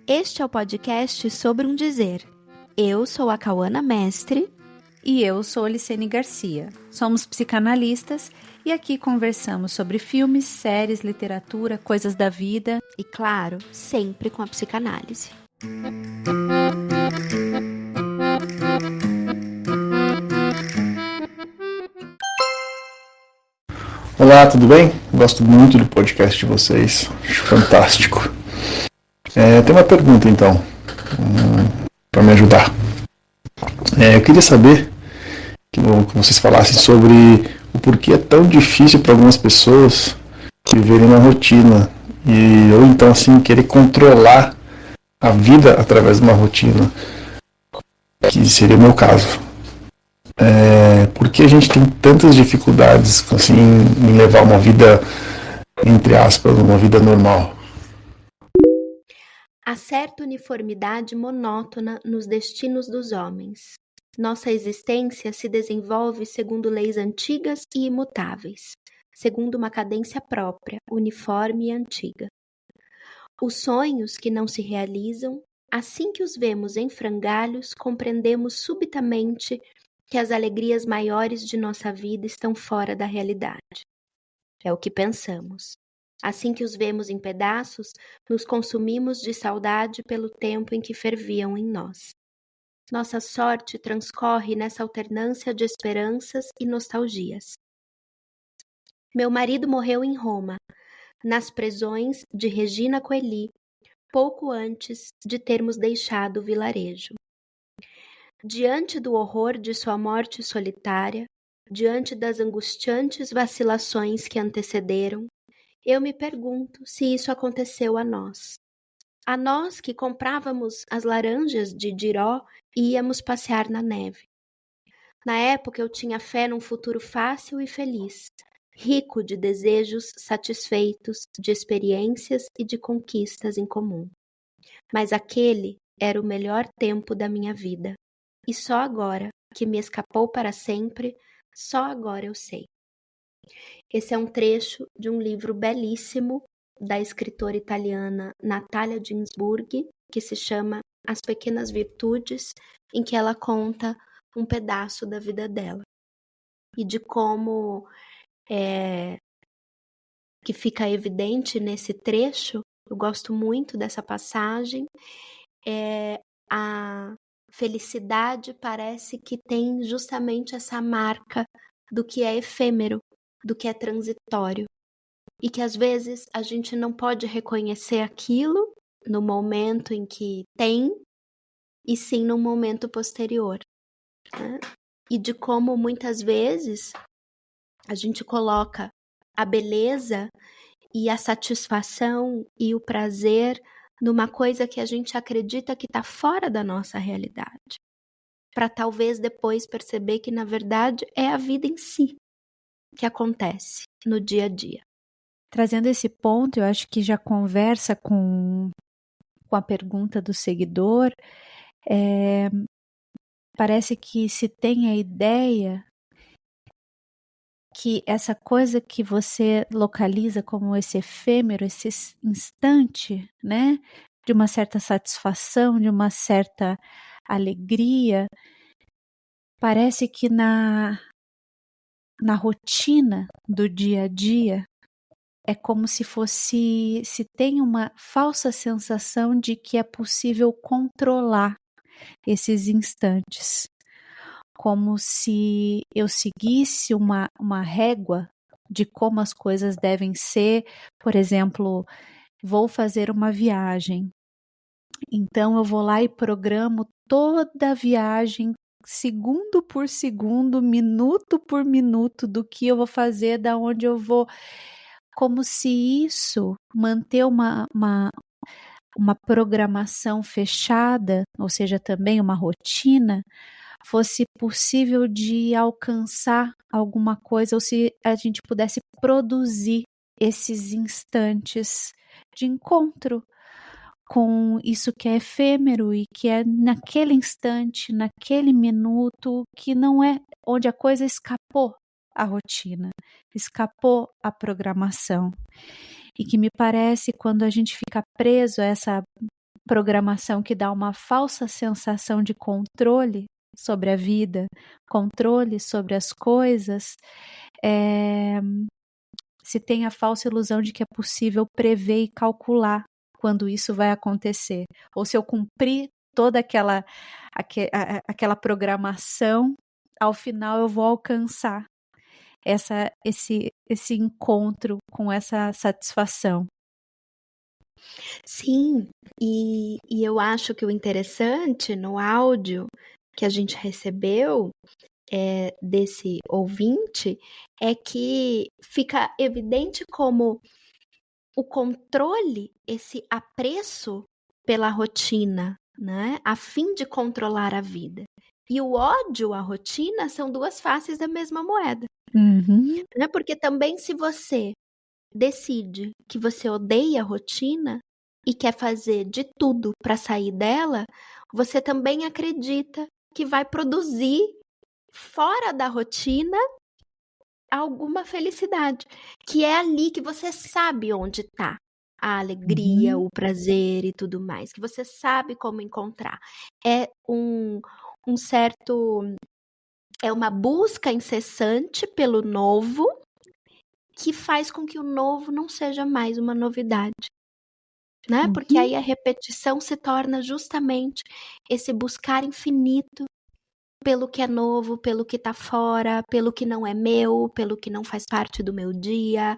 Este é o podcast Sobre um Dizer. Eu sou a Cauana Mestre. E eu sou a Licene Garcia. Somos psicanalistas e aqui conversamos sobre filmes, séries, literatura, coisas da vida. E claro, sempre com a psicanálise. Olá, tudo bem? Gosto muito do podcast de vocês, acho fantástico. Tem uma pergunta então, para me ajudar. Eu queria saber que vocês falassem sobre o porquê é tão difícil para algumas pessoas viverem na rotina ou então assim querer controlar a vida através de uma rotina, que seria o meu caso. Por que a gente tem tantas dificuldades assim, em levar uma vida, entre aspas, uma vida normal? Há certa uniformidade monótona nos destinos dos homens. Nossa existência se desenvolve segundo leis antigas e imutáveis, segundo uma cadência própria, uniforme e antiga. Os sonhos que não se realizam, assim que os vemos em frangalhos, compreendemos subitamente que as alegrias maiores de nossa vida estão fora da realidade. É o que pensamos. Assim que os vemos em pedaços, nos consumimos de saudade pelo tempo em que ferviam em nós. Nossa sorte transcorre nessa alternância de esperanças e nostalgias. Meu marido morreu em Roma, nas prisões de Regina Coeli, pouco antes de termos deixado o vilarejo. Diante do horror de sua morte solitária, diante das angustiantes vacilações que antecederam, eu me pergunto se isso aconteceu a nós. A nós que comprávamos as laranjas de Diró e íamos passear na neve. Na época eu tinha fé num futuro fácil e feliz, rico de desejos satisfeitos, de experiências e de conquistas em comum. Mas aquele era o melhor tempo da minha vida. E só agora, que me escapou para sempre, só agora eu sei. Esse é um trecho de um livro belíssimo da escritora italiana Natalia Ginzburg, que se chama As Pequenas Virtudes, em que ela conta um pedaço da vida dela. E de como que fica evidente nesse trecho, eu gosto muito dessa passagem, a felicidade parece que tem justamente essa marca do que é efêmero, do que é transitório. E que às vezes a gente não pode reconhecer aquilo no momento em que tem, e sim no momento posterior. Né? E de como muitas vezes a gente coloca a beleza e a satisfação e o prazer numa coisa que a gente acredita que está fora da nossa realidade, para talvez depois perceber que na verdade é a vida em si que acontece no dia a dia. Trazendo esse ponto, eu acho que já conversa com a pergunta do seguidor. Parece que se tem a ideia que essa coisa que você localiza como esse efêmero, esse instante, né, de uma certa satisfação, de uma certa alegria, parece que na rotina do dia a dia é como se tem uma falsa sensação de que é possível controlar esses instantes, como se eu seguisse uma régua de como as coisas devem ser. Por exemplo, vou fazer uma viagem, então eu vou lá e programo toda a viagem, segundo por segundo, minuto por minuto, do que eu vou fazer, da onde eu vou, como se isso, manter uma programação fechada, ou seja, também uma rotina, fosse possível de alcançar alguma coisa, ou se a gente pudesse produzir esses instantes de encontro com isso que é efêmero e que é naquele instante, naquele minuto, que não é onde a coisa escapou à rotina, escapou à programação. E que me parece, quando a gente fica preso a essa programação que dá uma falsa sensação de controle sobre a vida, controle sobre as coisas, se tem a falsa ilusão de que é possível prever e calcular quando isso vai acontecer. Ou se eu cumprir toda aquela programação, ao final eu vou alcançar esse encontro com essa satisfação. Sim, e eu acho que o interessante no áudio que a gente recebeu desse ouvinte é que fica evidente como o controle, esse apreço pela rotina, né, a fim de controlar a vida, e o ódio à rotina são duas faces da mesma moeda. Uhum. Né? Porque também se você decide que você odeia a rotina e quer fazer de tudo para sair dela, você também acredita que vai produzir fora da rotina alguma felicidade, que é ali que você sabe onde está a alegria, o prazer e tudo mais, que você sabe como encontrar. É um certo... É uma busca incessante pelo novo que faz com que o novo não seja mais uma novidade, né? Porque aí a repetição se torna justamente esse buscar infinito pelo que é novo, pelo que tá fora, pelo que não é meu, pelo que não faz parte do meu dia,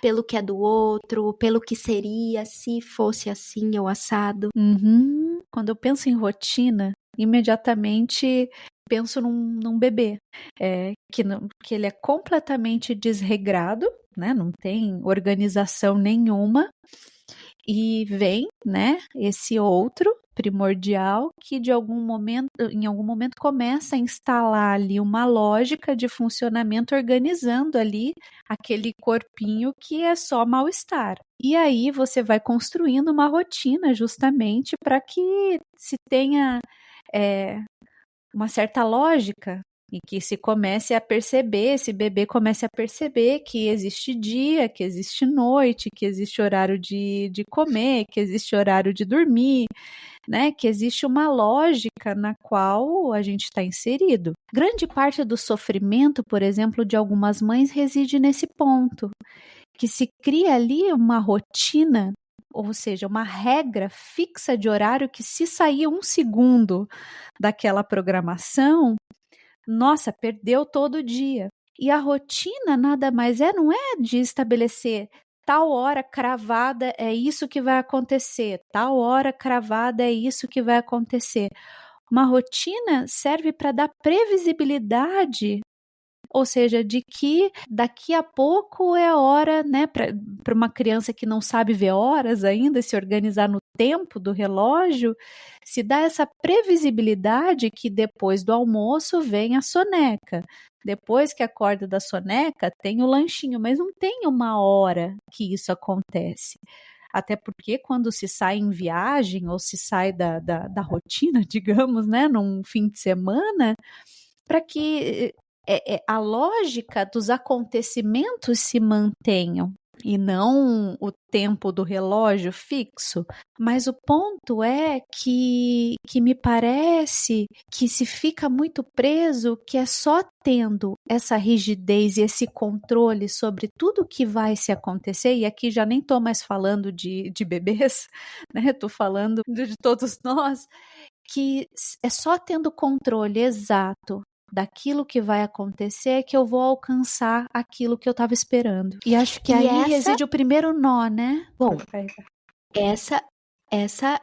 pelo que é do outro, pelo que seria se fosse assim ou assado. Uhum. Quando eu penso em rotina, imediatamente penso num bebê, que ele é completamente desregrado, né? Não tem organização nenhuma, e vem, né, esse outro primordial que em algum momento começa a instalar ali uma lógica de funcionamento, organizando ali aquele corpinho que é só mal-estar. E aí você vai construindo uma rotina justamente para que se tenha uma certa lógica e que esse bebê comece a perceber que existe dia, que existe noite, que existe horário de comer, que existe horário de dormir, né? Que existe uma lógica na qual a gente está inserido. Grande parte do sofrimento, por exemplo, de algumas mães reside nesse ponto, que se cria ali uma rotina, ou seja, uma regra fixa de horário que se sair um segundo daquela programação, nossa, perdeu todo o dia. E a rotina nada mais não é de estabelecer tal hora cravada é isso que vai acontecer, tal hora cravada é isso que vai acontecer. Uma rotina serve para dar previsibilidade, ou seja, de que daqui a pouco é hora, né, para uma criança que não sabe ver horas ainda, se organizar no tempo do relógio, se dá essa previsibilidade que depois do almoço vem a soneca. Depois que acorda da soneca, tem o lanchinho, mas não tem uma hora que isso acontece. Até porque quando se sai em viagem ou se sai da rotina, digamos, né, num fim de semana, para que a lógica dos acontecimentos se mantenham e não o tempo do relógio fixo. Mas o ponto é que me parece que se fica muito preso, que é só tendo essa rigidez e esse controle sobre tudo que vai se acontecer, e aqui já nem estou mais falando de bebês, né? Estou falando de todos nós, que é só tendo controle exato daquilo que vai acontecer que eu vou alcançar aquilo que eu estava esperando. E acho que aí reside o primeiro nó, né? Bom, essa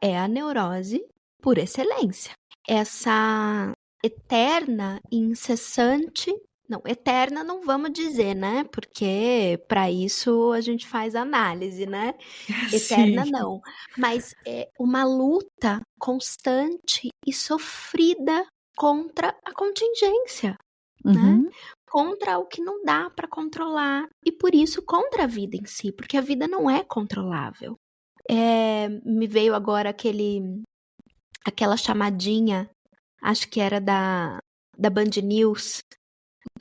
é a neurose por excelência. Essa eterna e incessante... Não, eterna não vamos dizer, né? Porque para isso a gente faz análise, né? Eterna não. Mas é uma luta constante e sofrida contra a contingência, né? Contra o que não dá para controlar e por isso contra a vida em si, porque a vida não é controlável. Me veio agora aquela chamadinha, acho que era da Band News,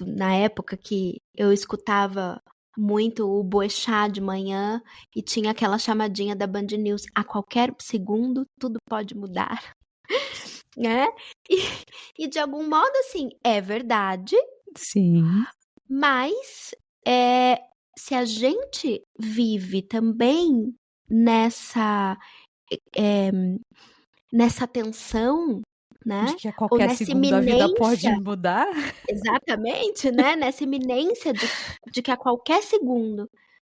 na época que eu escutava muito o Boechat de manhã e tinha aquela chamadinha da Band News. A qualquer segundo, tudo pode mudar, né? E de algum modo, assim, é verdade, Sim. mas se a gente vive também nessa tensão, De né? que a Ou qualquer nessa segundo a vida pode iminência, mudar. exatamente, né? Nessa iminência de que a qualquer segundo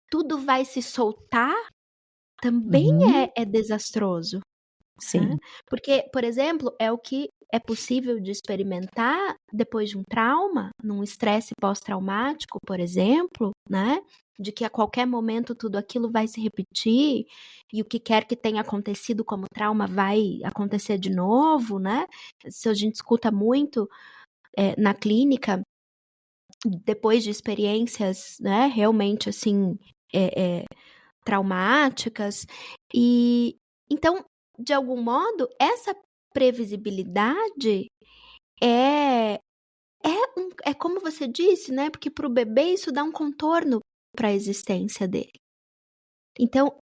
tudo vai se soltar, também Uhum. é desastroso, né? Sim. Porque, por exemplo, é o que é possível de experimentar depois de um trauma, num estresse pós-traumático, por exemplo, né? De que a qualquer momento tudo aquilo vai se repetir e o que quer que tenha acontecido como trauma vai acontecer de novo, né? Isso a gente escuta muito na clínica, depois de experiências, né? Realmente, assim, traumáticas. E então, de algum modo, essa previsibilidade é como você disse, né? Porque para o bebê isso dá um contorno para a existência dele. Então,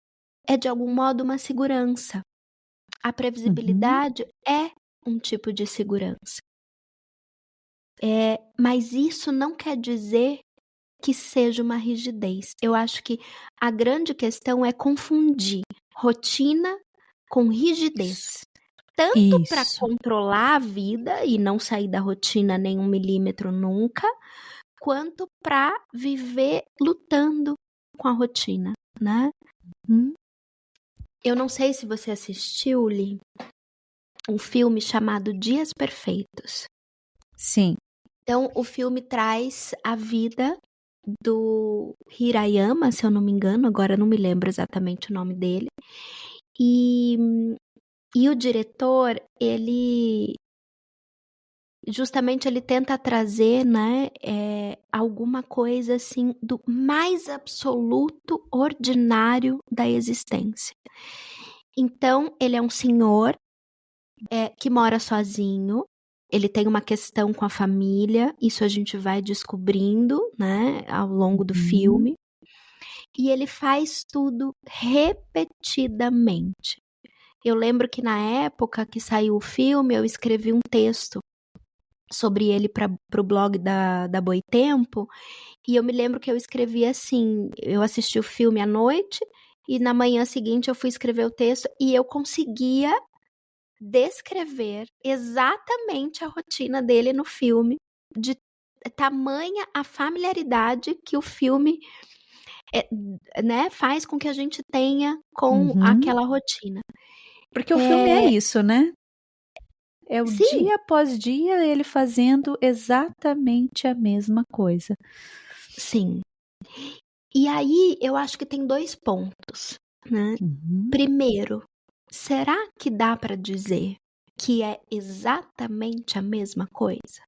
é de algum modo uma segurança. A Uhum. previsibilidade é um tipo de segurança. Mas isso não quer dizer que seja uma rigidez. Eu acho que a grande questão é confundir rotina com rigidez. Tanto para Isso. controlar a vida e não sair da rotina nem 1 milímetro nunca, quanto para viver lutando com a rotina, né? Eu não sei se você assistiu, Li, um filme chamado Dias Perfeitos. Sim. Então, o filme traz a vida do Hirayama, se eu não me engano, agora eu não me lembro exatamente o nome dele. E o diretor, ele tenta trazer, né, alguma coisa assim do mais absoluto ordinário da existência. Então, ele é um senhor que mora sozinho. Ele tem uma questão com a família, isso a gente vai descobrindo, né, ao longo do filme. E ele faz tudo repetidamente. Eu lembro que na época que saiu o filme, eu escrevi um texto sobre ele para o blog da Boitempo, e eu me lembro que eu escrevi assim, eu assisti o filme à noite, e na manhã seguinte eu fui escrever o texto, e eu conseguia descrever exatamente a rotina dele no filme, de tamanha a familiaridade que o filme né, faz com que a gente tenha com aquela rotina. Porque o filme é isso, né? É o Sim. dia após dia ele fazendo exatamente a mesma coisa. Sim. E aí eu acho que tem 2 pontos, né? Primeiro, será que dá para dizer que é exatamente a mesma coisa?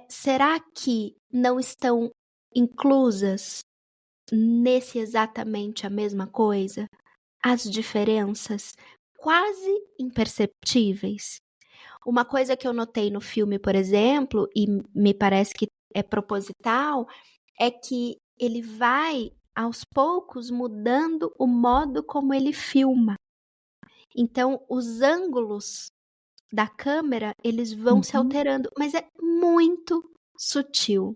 Será que não estão inclusas nesse exatamente a mesma coisa as diferenças quase imperceptíveis? Uma coisa que eu notei no filme, por exemplo, e me parece que é proposital, é que ele vai, aos poucos, mudando o modo como ele filma. Então, os ângulos da câmera, eles vão se alterando, mas é muito sutil.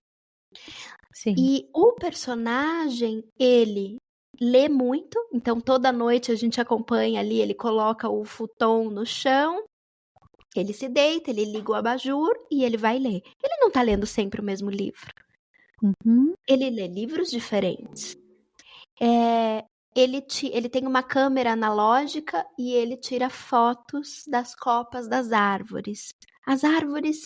Sim. E o personagem, ele lê muito, então toda noite a gente acompanha ali, ele coloca o futon no chão, ele se deita, ele liga o abajur e ele vai ler. Ele não tá lendo sempre o mesmo livro. Ele lê livros diferentes. Ele tem uma câmera analógica e ele tira fotos das copas das árvores. As árvores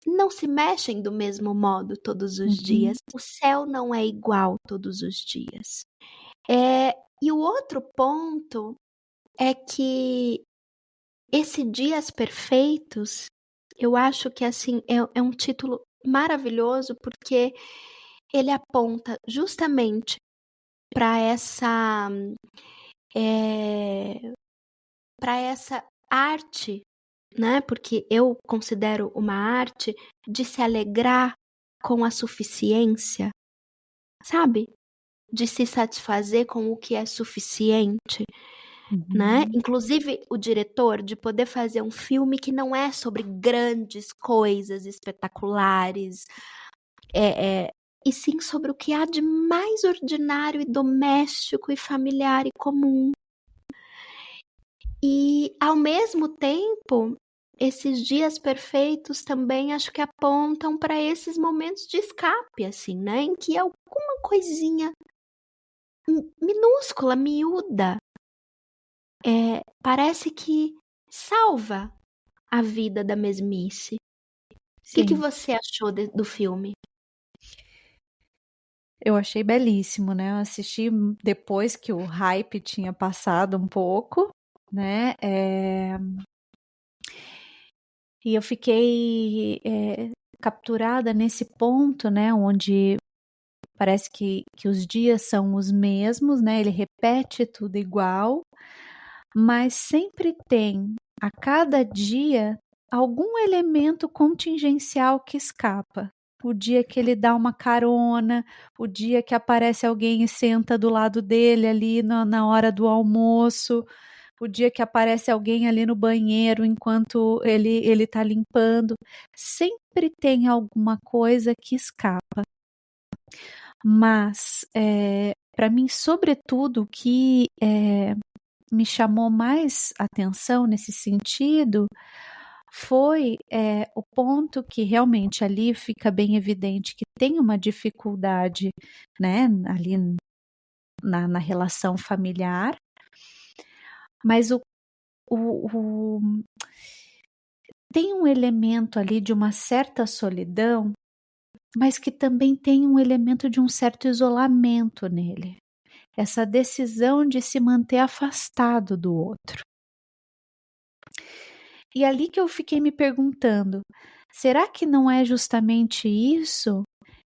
não se mexem do mesmo modo todos os dias. O céu não é igual todos os dias. E o outro ponto é que esse Dias Perfeitos, eu acho que assim é um título maravilhoso porque ele aponta justamente para essa arte, né? Porque eu considero uma arte de se alegrar com a suficiência, sabe? de se satisfazer com o que é suficiente, né? Inclusive o diretor de poder fazer um filme que não é sobre grandes coisas espetaculares, e sim sobre o que há de mais ordinário e doméstico e familiar e comum. E, ao mesmo tempo, esses dias perfeitos também acho que apontam para esses momentos de escape, assim, né? Em que alguma coisinha minúscula, miúda, parece que salva a vida da mesmice. O que você achou do filme? Eu achei belíssimo, né? Eu assisti depois que o hype tinha passado um pouco, né? E eu fiquei capturada nesse ponto, né? Onde parece que os dias são os mesmos, né? Ele repete tudo igual, mas sempre tem, a cada dia, algum elemento contingencial que escapa. O dia que ele dá uma carona, o dia que aparece alguém e senta do lado dele ali na hora do almoço, o dia que aparece alguém ali no banheiro enquanto ele está limpando. Sempre tem alguma coisa que escapa. Mas, para mim, sobretudo, o que me chamou mais atenção nesse sentido foi o ponto que realmente ali fica bem evidente que tem uma dificuldade, né, ali na relação familiar, mas tem um elemento ali de uma certa solidão, mas que também tem um elemento de um certo isolamento nele. Essa decisão de se manter afastado do outro. E ali que eu fiquei me perguntando, será que não é justamente isso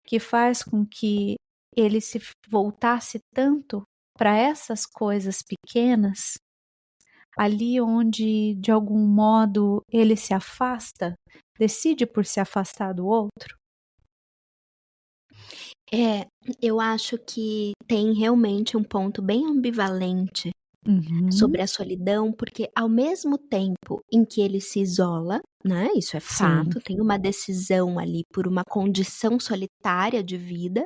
que faz com que ele se voltasse tanto para essas coisas pequenas, ali onde de algum modo ele se afasta, decide por se afastar do outro? Eu acho que tem realmente um ponto bem ambivalente sobre a solidão, porque ao mesmo tempo em que ele se isola, né, isso é fato, tem uma decisão ali por uma condição solitária de vida.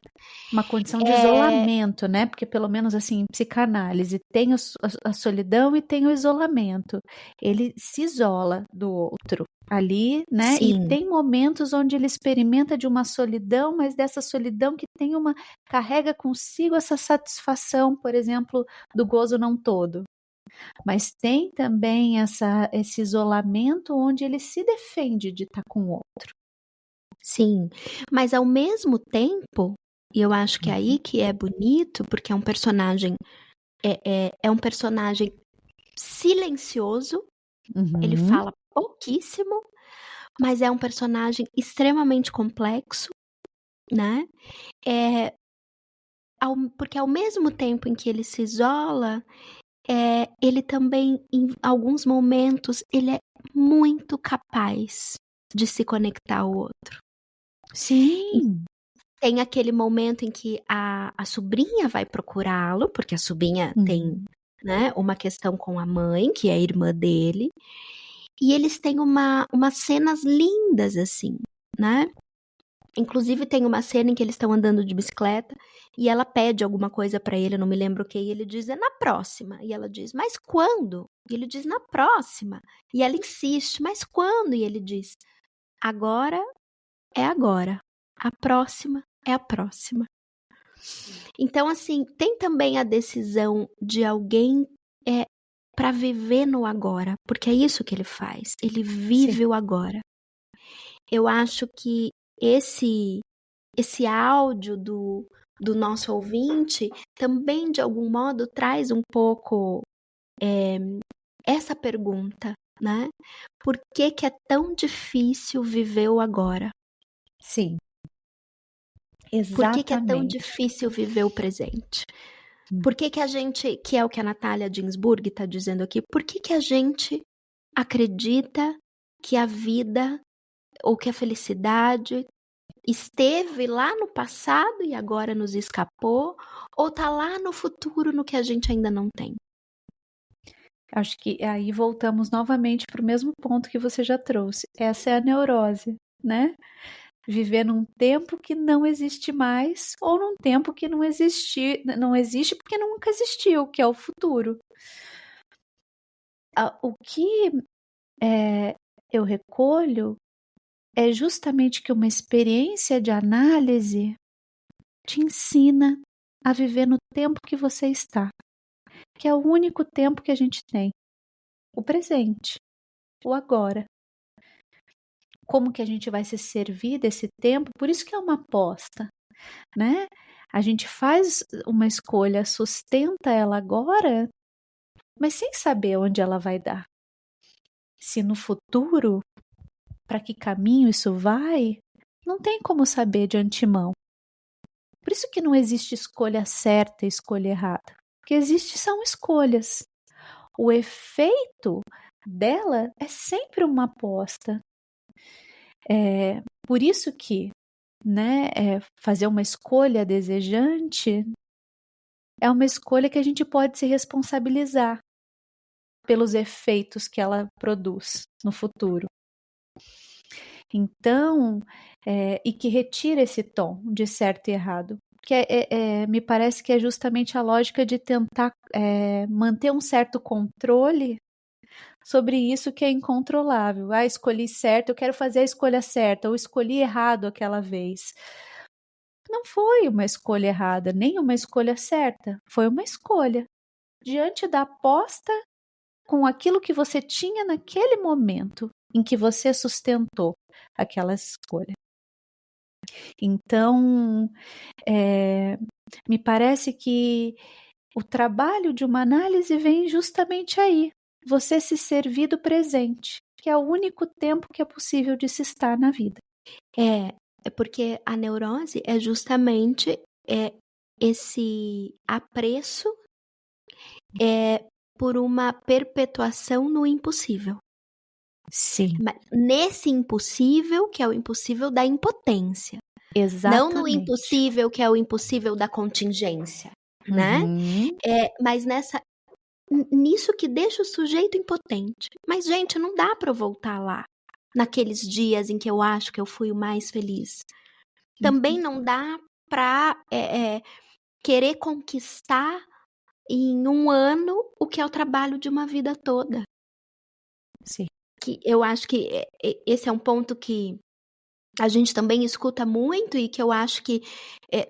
Uma condição de isolamento, né, porque pelo menos assim, em psicanálise tem a solidão e tem o isolamento. Ele se isola do outro ali, né, e tem momentos onde ele experimenta de uma solidão, mas dessa solidão que carrega consigo essa satisfação, por exemplo, do gozo não todo. Mas tem também esse isolamento onde ele se defende de estar com o outro. Sim, mas ao mesmo tempo, e eu acho que é aí que é bonito, porque é um personagem um personagem silencioso, ele fala pouquíssimo, mas é um personagem extremamente complexo, né? Porque ao mesmo tempo em que ele se isola, ele também, em alguns momentos, ele é muito capaz de se conectar ao outro. Sim. Tem aquele momento em que a sobrinha vai procurá-lo, porque a sobrinha tem, né, uma questão com a mãe, que é a irmã dele, e eles têm umas cenas lindas, assim, né? Inclusive tem uma cena em que eles estão andando de bicicleta e ela pede alguma coisa pra ele, eu não me lembro o que, e ele diz, é na próxima. E ela diz, mas quando? E ele diz, na próxima. E ela insiste, mas quando? E ele diz, agora é agora. A próxima é a próxima. Então, assim, tem também a decisão de alguém para viver no agora, porque é isso que ele faz. Ele vive o agora. Eu acho que esse áudio do nosso ouvinte também, de algum modo, traz um pouco essa pergunta, né? Por que é tão difícil viver o agora? Sim. Exatamente. Por que é tão difícil viver o presente? Por que a gente, que é o que a Natália Ginsburg está dizendo aqui, por que a gente acredita que a vida ou que a felicidade esteve lá no passado e agora nos escapou, ou está lá no futuro, no que a gente ainda não tem? Acho que aí voltamos novamente para o mesmo ponto que você já trouxe. Essa é a neurose, né? Viver num tempo que não existe mais, ou num tempo que não existe porque nunca existiu, que é o futuro. O que eu recolho é justamente que uma experiência de análise te ensina a viver no tempo que você está, que é o único tempo que a gente tem, o presente, o agora. Como que a gente vai se servir desse tempo? Por isso que é uma aposta, né? A gente faz uma escolha, sustenta ela agora, mas sem saber onde ela vai dar. Se no futuro, para que caminho isso vai, não tem como saber de antemão. Por isso que não existe escolha certa e escolha errada. O que existe são escolhas. O efeito dela é sempre uma aposta. Por isso que, né, fazer uma escolha desejante é uma escolha que a gente pode se responsabilizar pelos efeitos que ela produz no futuro. Então, e que retira esse tom de certo e errado. Que me parece que é justamente a lógica de tentar manter um certo controle sobre isso que é incontrolável. Ah, escolhi certo, eu quero fazer a escolha certa, ou escolhi errado aquela vez. Não foi uma escolha errada, nem uma escolha certa. Foi uma escolha. Diante da aposta com aquilo que você tinha naquele momento em que você sustentou aquela escolha. Então, me parece que o trabalho de uma análise vem justamente aí. Você se servir do presente, que é o único tempo que é possível de se estar na vida. É porque a neurose é justamente esse apreço por uma perpetuação no impossível. Sim. Mas nesse impossível, que é o impossível da impotência. Exatamente. Não no impossível, que é o impossível da contingência, né? Mas nisso que deixa o sujeito impotente. Mas, gente, não dá para voltar lá, naqueles dias em que eu acho que eu fui o mais feliz. Também não dá para querer conquistar em um ano o que é o trabalho de uma vida toda. Sim. Que eu acho que esse é um ponto que a gente também escuta muito e que eu acho que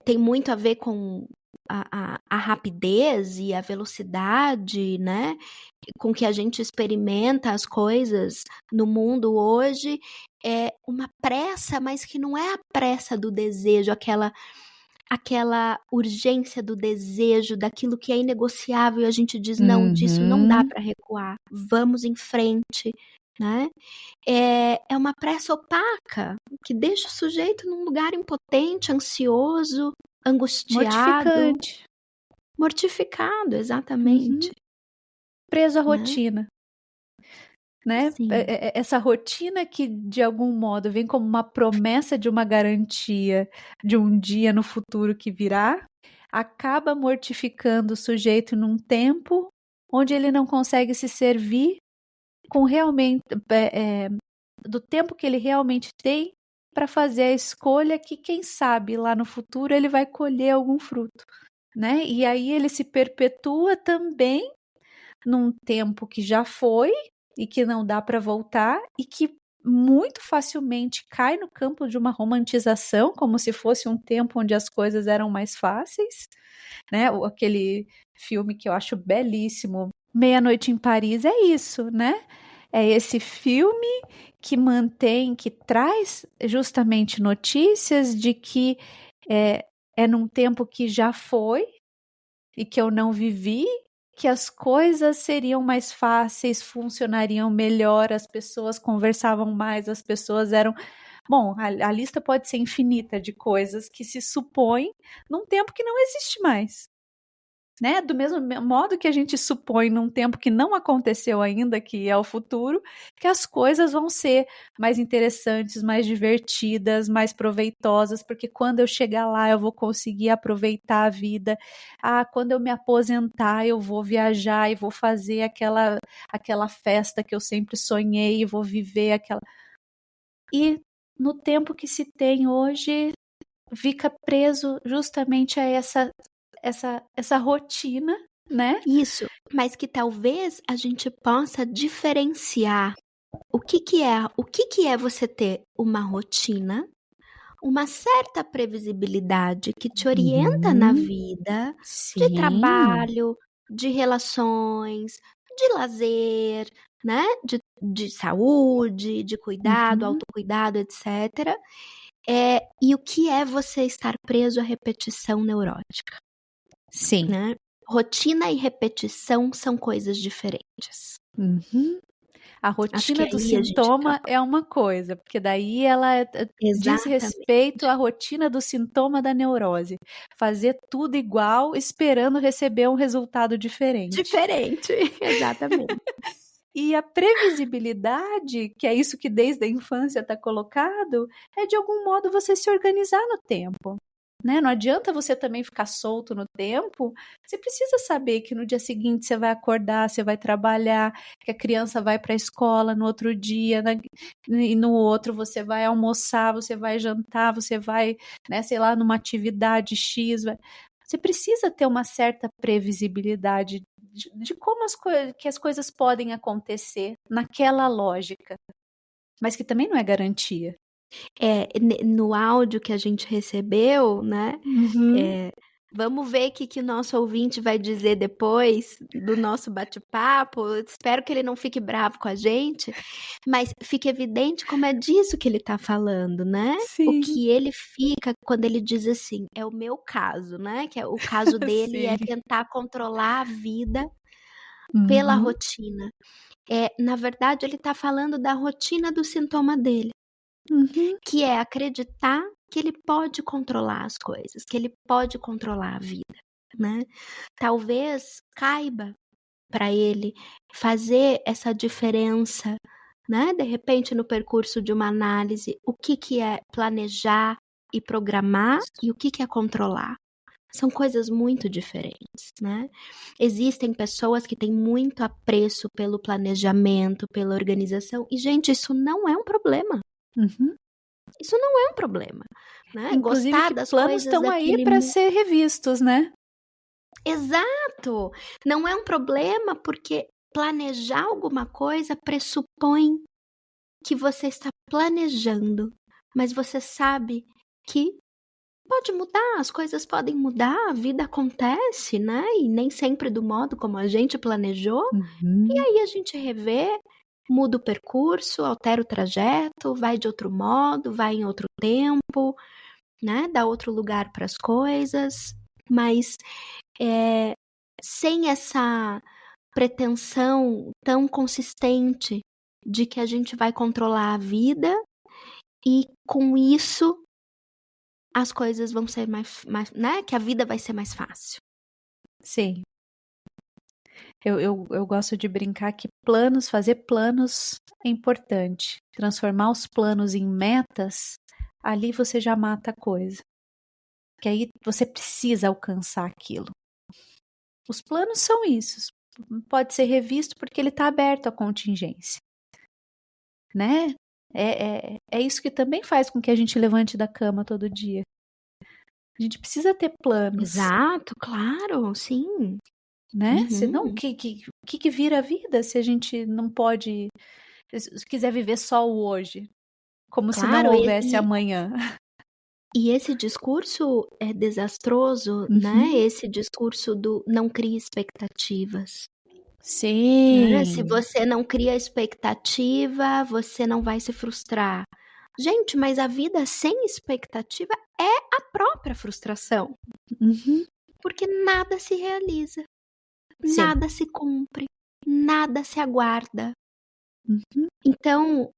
tem muito a ver com a rapidez e a velocidade, né? Com que a gente experimenta as coisas no mundo hoje. É uma pressa, mas que não é a pressa do desejo, aquela urgência do desejo, daquilo que é inegociável, e a gente diz, não, disso não dá para recuar, vamos em frente, né? É uma pressa opaca, que deixa o sujeito num lugar impotente, ansioso, angustiado. Mortificado, exatamente. Preso à rotina. Né? Sim. Essa rotina que de algum modo vem como uma promessa de uma garantia de um dia no futuro que virá, acaba mortificando o sujeito num tempo onde ele não consegue se servir com realmente do tempo que ele realmente tem para fazer a escolha que, quem sabe, lá no futuro ele vai colher algum fruto, né? E aí ele se perpetua também num tempo que já foi e que não dá para voltar e que muito facilmente cai no campo de uma romantização, como se fosse um tempo onde as coisas eram mais fáceis, né? Aquele filme que eu acho belíssimo, Meia-Noite em Paris, é isso, né? É esse filme que que traz justamente notícias de que é num tempo que já foi e que eu não vivi, que as coisas seriam mais fáceis, funcionariam melhor, as pessoas conversavam mais, as pessoas eram... Bom, a lista pode ser infinita de coisas que se supõem num tempo que não existe mais. né? Do mesmo modo que a gente supõe num tempo que não aconteceu ainda, que é o futuro, que as coisas vão ser mais interessantes, mais divertidas, mais proveitosas, porque quando eu chegar lá eu vou conseguir aproveitar a vida. Ah, quando eu me aposentar eu vou viajar e vou fazer aquela festa que eu sempre sonhei e vou viver aquela... E no tempo que se tem hoje, fica preso justamente a essa rotina, né? Isso, mas que talvez a gente possa diferenciar o que é você ter uma rotina, uma certa previsibilidade que te orienta na vida, de Sim. trabalho, de relações, de lazer, né? De saúde, de cuidado, Uhum. autocuidado, etc. E o que é você estar preso à repetição neurótica, Sim. né? Rotina e repetição são coisas diferentes. Uhum. A Acho que rotina do aí a gente sintoma troca. é uma coisa, porque daí ela diz Exatamente. respeito à rotina do sintoma da neurose. Fazer tudo igual, esperando receber um resultado diferente. Diferente, exatamente. E a previsibilidade, que é isso que desde a infância está colocado, é de algum modo você se organizar no tempo. Né? Não adianta você também ficar solto no tempo. Você precisa saber que no dia seguinte você vai acordar, você vai trabalhar, que a criança vai para a escola no outro dia, e no outro você vai almoçar, você vai jantar, você vai, né, sei lá, numa atividade X. Você precisa ter uma certa previsibilidade de como que as coisas podem acontecer naquela lógica, mas que também não é garantia. No áudio que a gente recebeu, né? Uhum. Vamos ver o que o nosso ouvinte vai dizer depois do nosso bate-papo. Espero que ele não fique bravo com a gente, mas fica evidente como é disso que ele está falando, né? O Sim, que ele fica quando ele diz assim, é o meu caso, né? Que é o caso dele é sim. tentar controlar a vida pela Uhum. rotina. Na verdade, ele está falando da rotina do sintoma dele, Uhum. que é acreditar que ele pode controlar as coisas, que ele pode controlar a vida, né? Talvez caiba para ele fazer essa diferença, né? De repente, no percurso de uma análise, o que é planejar e programar e o que é controlar. São coisas muito diferentes, né? Existem pessoas que têm muito apreço pelo planejamento, pela organização, e, gente, isso não é um problema. Uhum. Isso não é um problema, né? Inclusive Gostar que das planos coisas estão aí daquele para ser revistos, né? Exato! Não é um problema porque planejar alguma coisa pressupõe que você está planejando, mas você sabe que pode mudar, as coisas podem mudar, a vida acontece, né? E nem sempre do modo como a gente planejou. E Uhum. aí a gente revê, muda o percurso, altera o trajeto, vai de outro modo, vai em outro tempo, né? Dá outro lugar para as coisas, mas sem essa pretensão tão consistente de que a gente vai controlar a vida e com isso as coisas vão ser mais, né? Que a vida vai ser mais fácil. Sim. Eu gosto de brincar que fazer planos é importante. Transformar os planos em metas, ali você já mata a coisa. Que aí você precisa alcançar aquilo. Os planos são isso. Pode ser revisto porque ele está aberto à contingência. Né? É isso que também faz com que a gente levante da cama todo dia. A gente precisa ter planos, Exato, claro, sim. né? Senão, o Uhum. que vira a vida se a gente não pode, se quiser viver só o hoje, como se não Claro, houvesse amanhã? e esse discurso é desastroso, né? Uhum. Esse discurso do não crie expectativas. Né? Se Sim. você não cria expectativa, você não vai se frustrar. Gente, mas a vida sem expectativa é a própria frustração, Uhum. porque nada se realiza, Sim. nada se cumpre, nada se aguarda. Uhum. Então,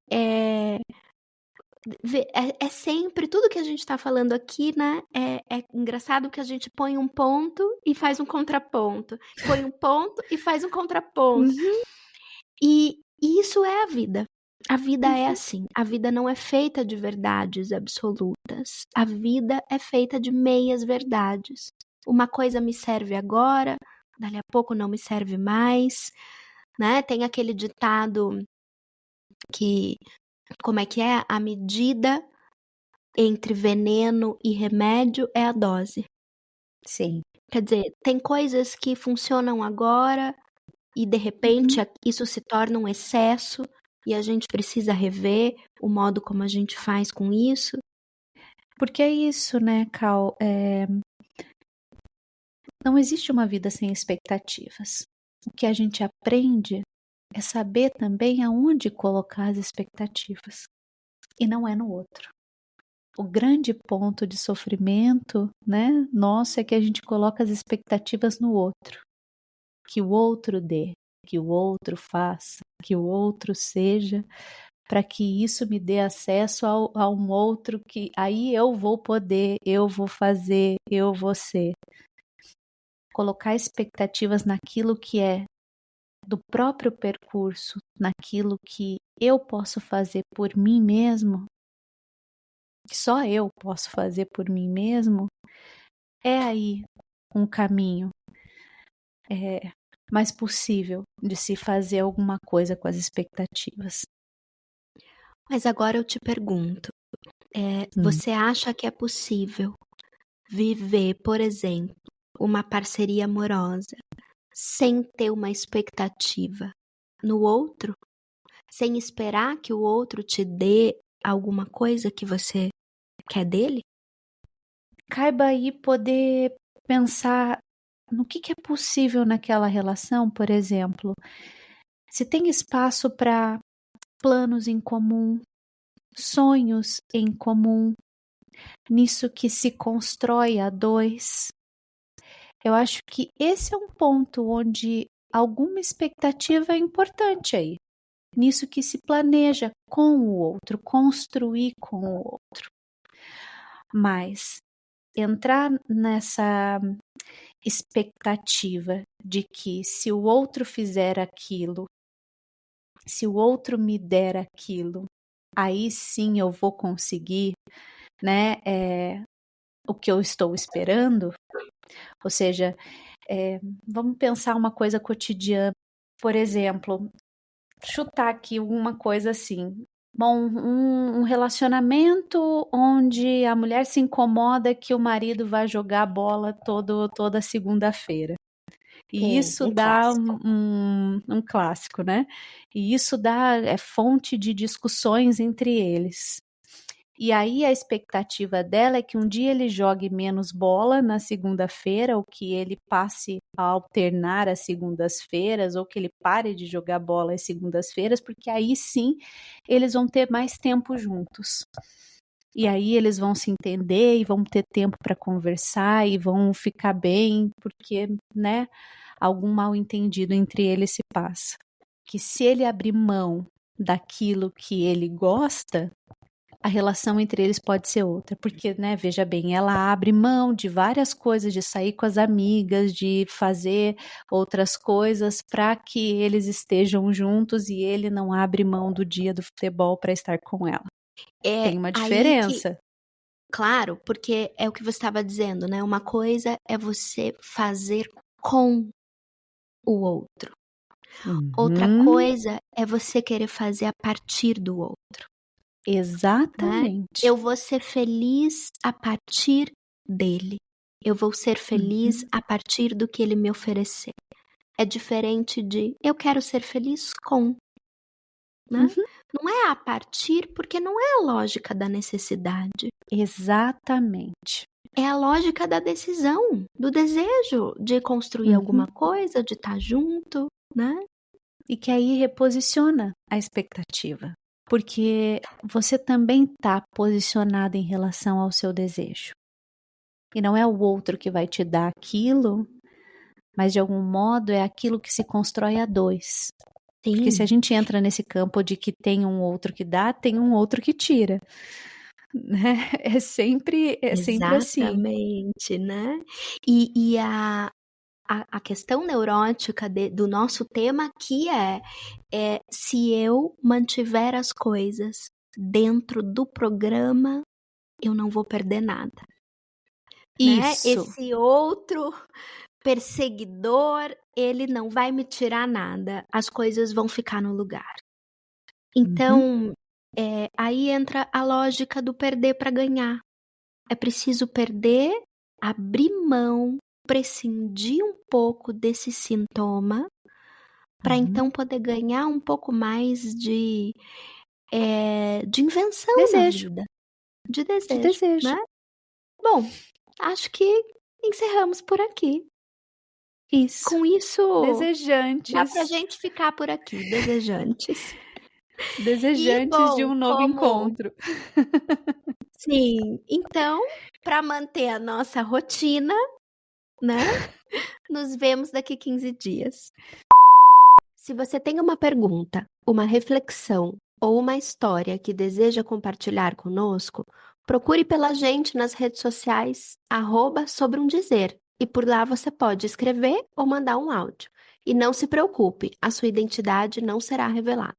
É sempre tudo que a gente está falando aqui, né? É engraçado que a gente põe um ponto e faz um contraponto. Põe um ponto e faz um contraponto. Uhum. E isso é a vida. A vida é Uhum. assim. A vida não é feita de verdades absolutas. A vida é feita de meias verdades. Uma coisa me serve agora, dali a pouco não me serve mais, né? Tem aquele ditado que, como é que é? A medida entre veneno e remédio é a dose. Sim. Quer dizer, tem coisas que funcionam agora e de repente isso se torna um excesso e a gente precisa rever o modo como a gente faz com isso. Porque é isso, né, Cal? Não existe uma vida sem expectativas. O que a gente aprende é saber também aonde colocar as expectativas. E não é no outro. O grande ponto de sofrimento, né, nosso é que a gente coloca as expectativas no outro. Que o outro dê, que o outro faça, que o outro seja, para que isso me dê acesso a um outro que aí eu vou poder, eu vou fazer, eu vou ser. Colocar expectativas naquilo que é do próprio percurso, naquilo que eu posso fazer por mim mesmo, que só eu posso fazer por mim mesmo, é aí um caminho mais possível de se fazer alguma coisa com as expectativas. Mas agora eu te pergunto, você acha que é possível viver, por exemplo, uma parceria amorosa sem ter uma expectativa no outro? Sem esperar que o outro te dê alguma coisa que você quer dele? Caiba aí poder pensar no que é possível naquela relação, por exemplo, se tem espaço para planos em comum, sonhos em comum, nisso que se constrói a dois. Eu acho que esse é um ponto onde alguma expectativa é importante aí. Nisso que se planeja com o outro, construir com o outro. Mas entrar nessa expectativa de que se o outro fizer aquilo, se o outro me der aquilo, aí sim eu vou conseguir, né, o que eu estou esperando. Ou seja, vamos pensar uma coisa cotidiana, por exemplo, chutar aqui uma coisa assim. Bom, um relacionamento onde a mulher se incomoda que o marido vai jogar bola toda segunda-feira. E Sim, isso um dá clássico. um clássico, né? E isso é fonte de discussões entre eles. E aí a expectativa dela é que um dia ele jogue menos bola na segunda-feira, ou que ele passe a alternar as segundas-feiras, ou que ele pare de jogar bola às segundas-feiras, porque aí sim eles vão ter mais tempo juntos. E aí eles vão se entender e vão ter tempo para conversar e vão ficar bem, porque, né, algum mal-entendido entre eles se passa. Que se ele abrir mão daquilo que ele gosta, a relação entre eles pode ser outra, porque, né, veja bem, ela abre mão de várias coisas, de sair com as amigas, de fazer outras coisas para que eles estejam juntos e ele não abre mão do dia do futebol para estar com ela. É Tem uma aí que, diferença. claro, porque é o que você estava dizendo, né? Uma coisa é você fazer com o outro. Outra Uhum, coisa é você querer fazer a partir do outro, né? exatamente. Eu vou ser feliz a partir dele. Eu vou ser feliz Uhum, a partir do que ele me oferecer. É diferente de eu quero ser feliz com, né? uhum, Não é a partir, porque não é a lógica da necessidade. exatamente. É a lógica da decisão, do desejo de construir Uhum. alguma coisa, de estar junto, né? E que aí reposiciona a expectativa, porque você também está posicionado em relação ao seu desejo. E não é o outro que vai te dar aquilo, mas de algum modo é aquilo que se constrói a dois. Porque se a Sim, gente entra nesse campo de que tem um outro que dá, tem um outro que tira, né? É sempre assim. exatamente, né? E a questão neurótica do nosso tema aqui é se eu mantiver as coisas dentro do programa, eu não vou perder nada, né? Isso. Esse outro perseguidor, ele não vai me tirar nada, as coisas vão ficar no lugar. Uhum. Então, aí entra a lógica do perder para ganhar. É preciso perder, abrir mão, prescindir um pouco desse sintoma, para Uhum. então poder ganhar um pouco mais de invenção na Desejo, vida, de de desejo, desejo. né? Bom, acho que encerramos por aqui. Isso. Com isso, dá pra Desejantes. gente ficar por aqui, desejantes. E, Desejantes de bom, um novo como encontro. sim, então, para manter a nossa rotina, né, nos vemos daqui 15 dias. Se você tem uma pergunta, uma reflexão ou uma história que deseja compartilhar conosco, procure pela gente nas redes sociais, @sobre um dizer, e por lá você pode escrever ou mandar um áudio. E não se preocupe, a sua identidade não será revelada.